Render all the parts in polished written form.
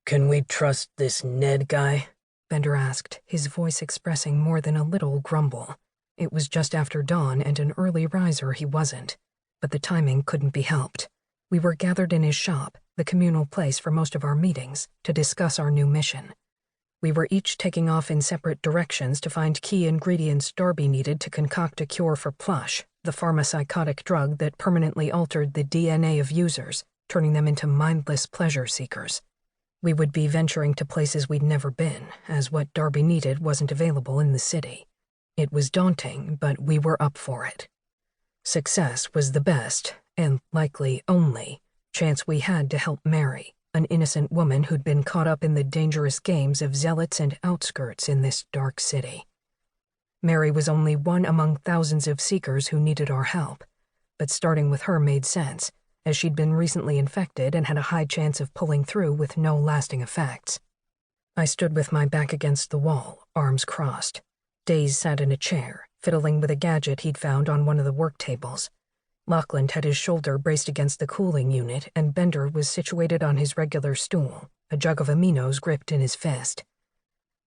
Can we trust this Ned guy? Bender asked, his voice expressing more than a little grumble. It was just after dawn, and an early riser he wasn't. But the timing couldn't be helped. We were gathered in his shop, the communal place for most of our meetings, to discuss our new mission. We were each taking off in separate directions to find key ingredients Darby needed to concoct a cure for Plush, the pharmapsychotic drug that permanently altered the DNA of users, turning them into mindless pleasure seekers. We would be venturing to places we'd never been, as what Darby needed wasn't available in the city. It was daunting, but we were up for it. Success was the best, and likely only, chance we had to help Mary, an innocent woman who'd been caught up in the dangerous games of zealots and outskirts in this dark city. Mary was only one among thousands of seekers who needed our help, but starting with her made sense, as she'd been recently infected and had a high chance of pulling through with no lasting effects. I stood with my back against the wall, arms crossed. Daze sat in a chair, fiddling with a gadget he'd found on one of the work tables. Lockland had his shoulder braced against the cooling unit, and Bender was situated on his regular stool, a jug of aminos gripped in his fist.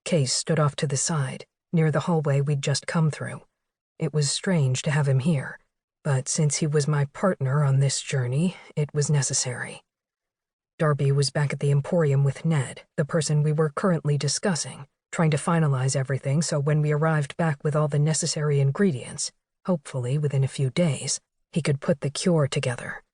Case stood off to the side, near the hallway we'd just come through. It was strange to have him here, but since he was my partner on this journey, it was necessary. Darby was back at the Emporium with Ned, the person we were currently discussing, trying to finalize everything so when we arrived back with all the necessary ingredients, hopefully within a few days, he could put the cure together.